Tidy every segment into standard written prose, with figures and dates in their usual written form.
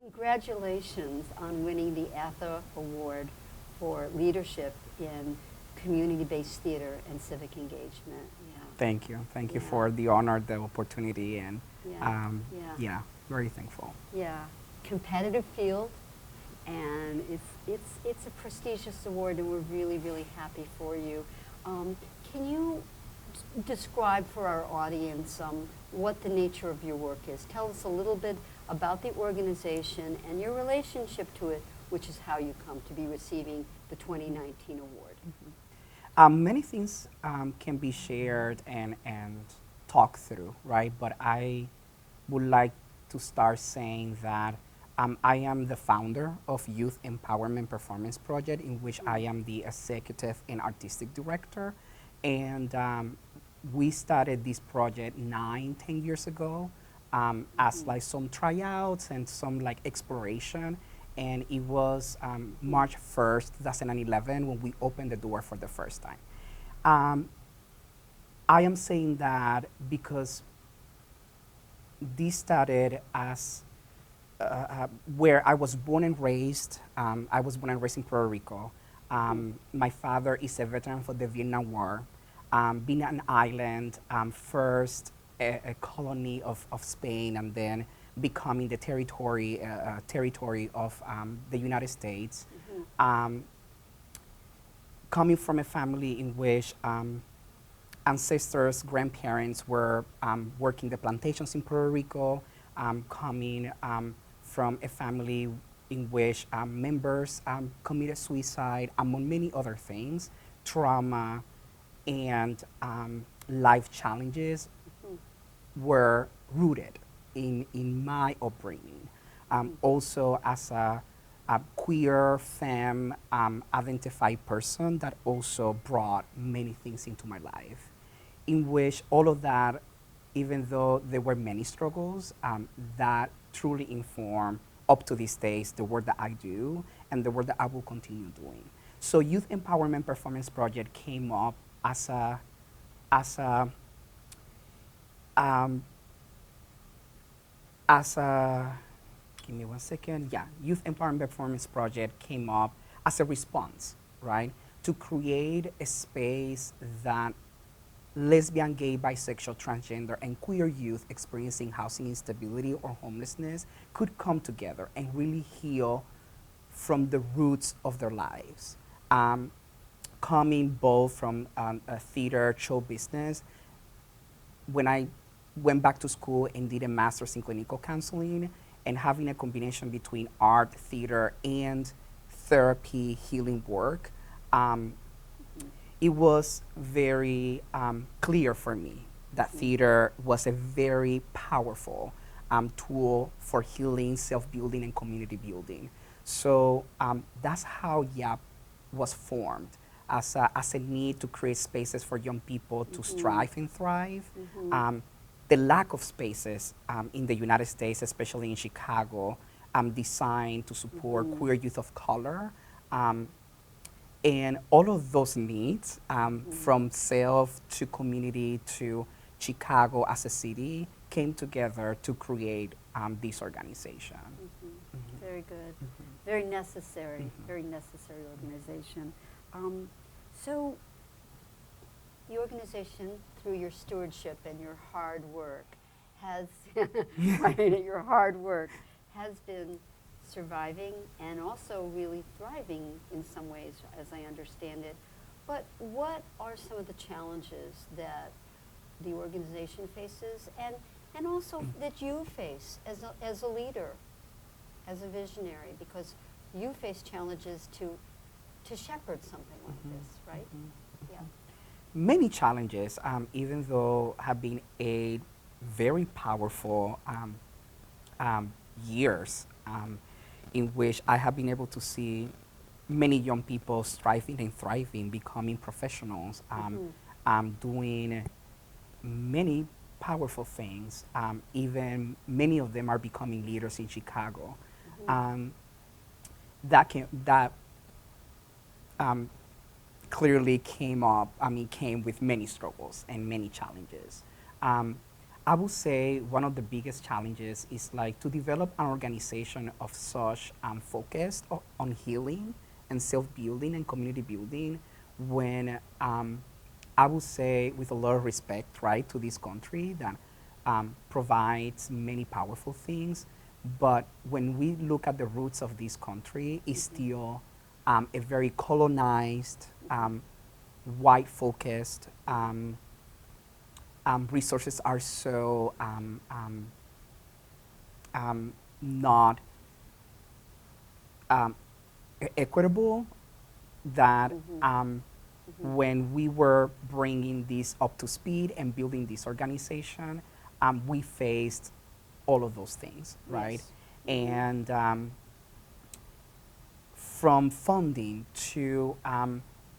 Congratulations on winning the ATHA Award for leadership in community-based theater and civic engagement. Yeah. Thank you. Thank you Yeah. for the honor, the opportunity, and Yeah. Yeah. yeah, very thankful. Yeah. Competitive field, and it's a prestigious award, and we're really, really happy for you. Can you describe for our audience what the nature of your work is? Tell us a little bit about the organization and your relationship to it, which is how you come to be receiving the 2019 award. Many things can be shared and talked through, right? But I would like to start saying that I am the founder of Youth Empowerment Performance Project, in which I am the executive and artistic director. And we started this project 9, 10 years ago as like some tryouts and some like exploration. And it was March 1st, 2011 when we opened the door for the first time. I am saying that because this started as where I was born and raised. I was born and raised in Puerto Rico. My father is a veteran for the Vietnam War. Being an island, first a colony of Spain, and then becoming the territory of the United States. Coming from a family in which ancestors, grandparents were working the plantations in Puerto Rico, coming from a family in which members committed suicide, among many other things, trauma, and life challenges were rooted in my upbringing. Also, as a queer, femme, identified person, that also brought many things into my life, in which all of that, even though there were many struggles, that truly inform up to these days the work that I do and the work that I will continue doing. So Youth Empowerment Performance Project came up as a give me one second, yeah, Youth Empowerment Performance Project came up as a response, right, to create a space that lesbian, gay, bisexual, transgender, and queer youth experiencing housing instability or homelessness could come together and really heal from the roots of their lives. Coming both from a theater, show business. When I went back to school and did a master's in clinical counseling, and having a combination between art, theater, and therapy, healing work, it was very clear for me that theater was a very powerful tool for healing, self-building, and community building. So that's how YAP was formed, as a need to create spaces for young people to strive and thrive. The lack of spaces in the United States, especially in Chicago, designed to support queer youth of color. And all of those needs, from self to community to Chicago as a city, came together to create this organization. Very good. Very necessary, very necessary organization. So the organization, through your stewardship and your hard work, has your hard work has been surviving and also really thriving in some ways, as I understand it. But what are some of the challenges that the organization faces, and also that you face as a leader, as a visionary, because you face challenges to shepherd something like this, right? Yeah. Many challenges, even though have been a very powerful years in which I have been able to see many young people striving and thriving, becoming professionals, doing many powerful things. Even many of them are becoming leaders in Chicago. That clearly came with many struggles and many challenges. I would say one of the biggest challenges is like to develop an organization of such focused on healing and self-building and community building when I would say with a lot of respect, right, to this country that provides many powerful things, but when we look at the roots of this country, it's still a very colonized, white-focused, resources are so not equitable that when we were bringing this up to speed and building this organization, we faced all of those things, right? Yes. And from funding to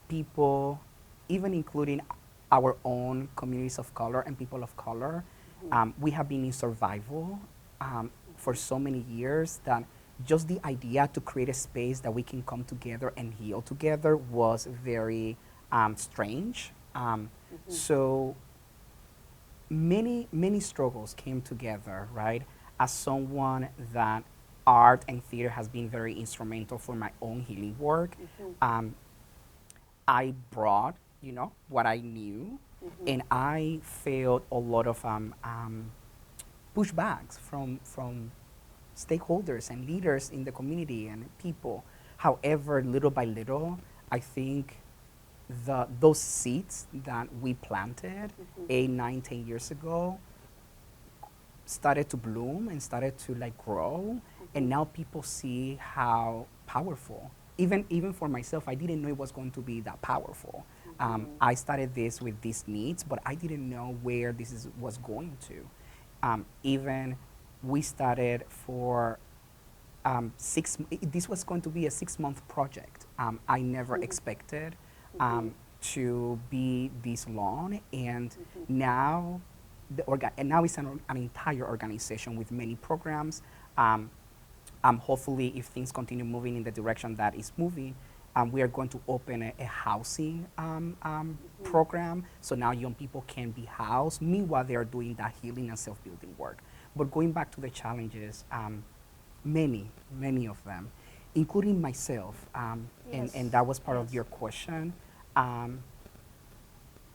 people, even including our own communities of color and people of color, we have been in survival for so many years that just the idea to create a space that we can come together and heal together was very strange. So many struggles came together, right? As someone that art and theater has been very instrumental for my own healing work, I brought, what I knew, and I felt a lot of pushbacks from stakeholders and leaders in the community and people. However, little by little, I think those seeds that we planted 8, 9, 10 years ago started to bloom and started to like grow, and now people see how powerful. Even for myself, I didn't know it was going to be that powerful. I started this with these needs, but I didn't know where was going to. Even we started for this was going to be a 6-month project. I never expected to be this long, and now now it's an entire organization with many programs. Hopefully, if things continue moving in the direction that is moving, we are going to open a housing program, so now young people can be housed. Meanwhile, they are doing that healing and self-building work. But going back to the challenges, many of them, including myself, and that was part of your question. And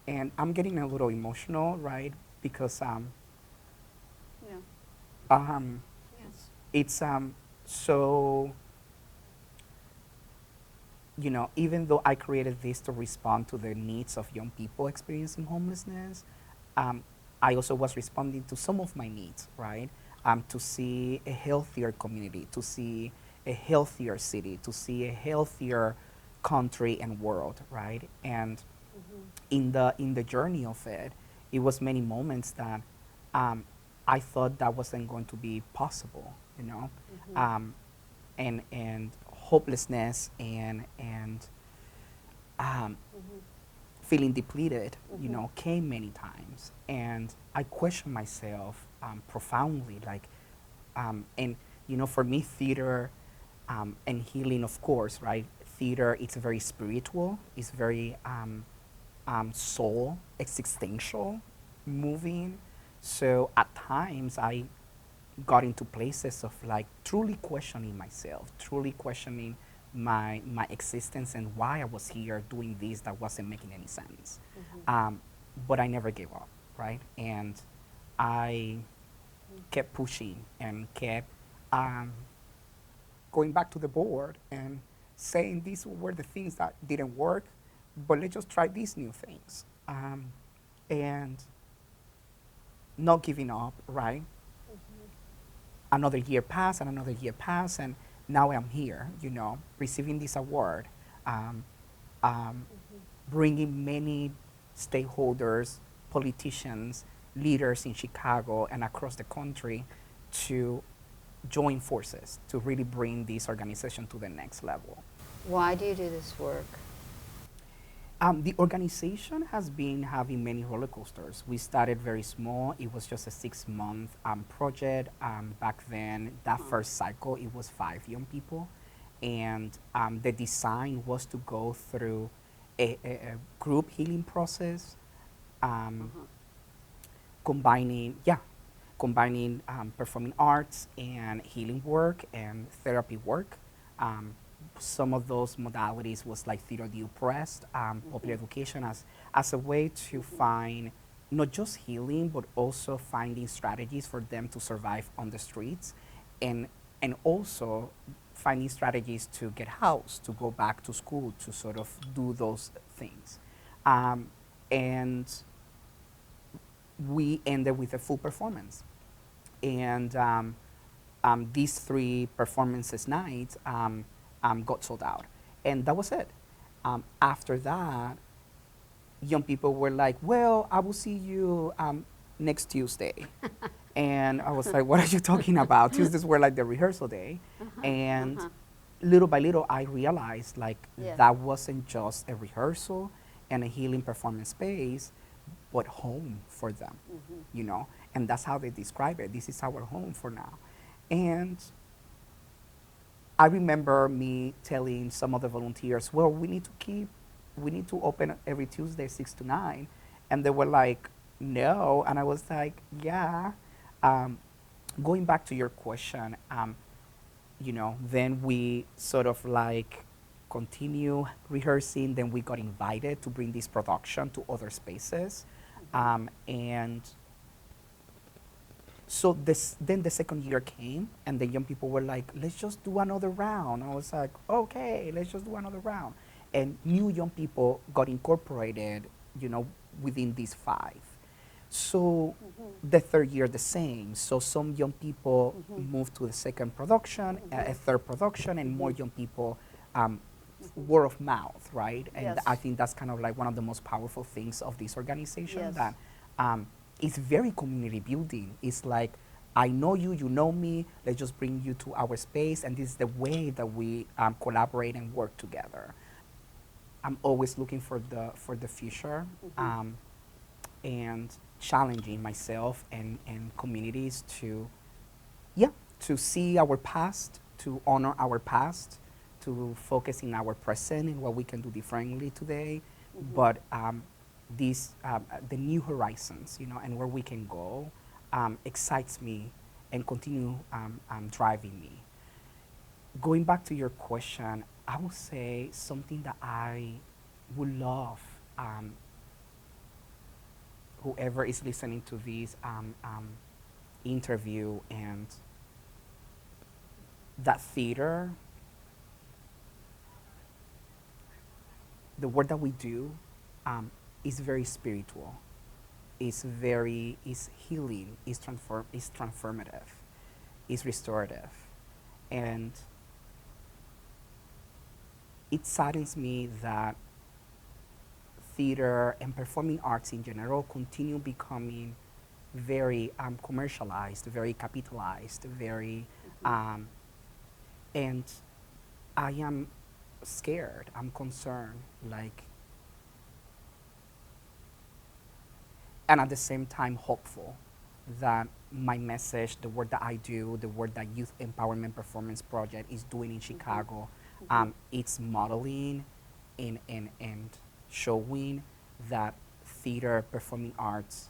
I'm getting a little emotional, right? Because Yes. it's so, even though I created this to respond to the needs of young people experiencing homelessness, I also was responding to some of my needs, right? To see a healthier community, to see a healthier city, to see a healthier country and world, right? And in the journey of it, it was many moments that I thought that wasn't going to be possible, and hopelessness and feeling depleted, came many times, and I questioned myself profoundly, like, and for me, theater and healing, of course, right? Theater, it's very spiritual, it's very soul, existential, moving. So at times I got into places of like truly questioning myself, truly questioning my existence and why I was here doing this that wasn't making any sense. But I never gave up, right? And I kept pushing and kept going back to the board and saying these were the things that didn't work, but let's just try these new things. And not giving up, right? Another year passed and another year passed, and now I'm here, receiving this award, bringing many stakeholders, politicians, leaders in Chicago and across the country to join forces to really bring this organization to the next level. Why do you do this work? The organization has been having many roller coasters. We started very small. It was just a 6-month project. Back then, that first cycle, it was 5 young people. And the design was to go through a group healing process, combining performing arts and healing work and therapy work. Some of those modalities was like theater of the oppressed, popular education as a way to find not just healing, but also finding strategies for them to survive on the streets, and also finding strategies to get housed, to go back to school, to sort of do those things. And we ended with a full performance. And these 3 performances nights got sold out. And that was it. After that, young people were like, well, I will see you next Tuesday. And I was like, what are you talking about? Tuesdays were like the rehearsal day. And little by little, I realized like that wasn't just a rehearsal and a healing performance space, but home for them, you know? And that's how they describe it. This is our home for now. And I remember me telling some of the volunteers, well, we need to open every Tuesday, 6 to 9. And they were like, no. And I was like, yeah. Going back to your question, you know, then we sort of like continue rehearsing. Then we got invited to bring this production to other spaces. And so then the second year came, and the young people were like, let's just do another round. I was like, okay, let's just do another round. And new young people got incorporated, you know, within these 5. So the third year, the same. So some young people moved to the second production, a third production, and more young people, word of mouth, right? And I think that's kind of like one of the most powerful things of this organization, that it's very community building. It's like, I know you, you know me, let's just bring you to our space, and this is the way that we collaborate and work together. I'm always looking for the future, and challenging myself and communities to see our past, to honor our past, to focus in our present and what we can do differently today, but the new horizons, you know, and where we can go, excites me and continue driving me. Going back to your question, I would say something that I would love whoever is listening to this interview, and that theater, the work that we do is very spiritual. It's healing, it's transformative, it's restorative. And it saddens me that theater and performing arts in general continue becoming very commercialized, very capitalized, very, and I am scared, I'm concerned, like, and at the same time hopeful that my message, the work that I do, the work that Youth Empowerment Performance Project is doing in Chicago, it's modeling and showing that theater, performing arts,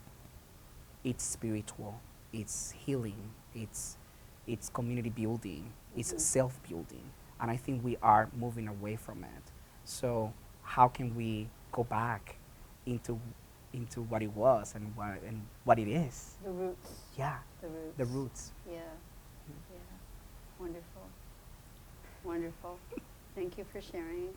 it's spiritual, it's healing, it's community building, it's self-building. And I think we are moving away from it. So how can we go back into what it was and what it is? The roots. Yeah. The roots. The roots. Yeah. Yeah. Wonderful. Wonderful. Thank you for sharing.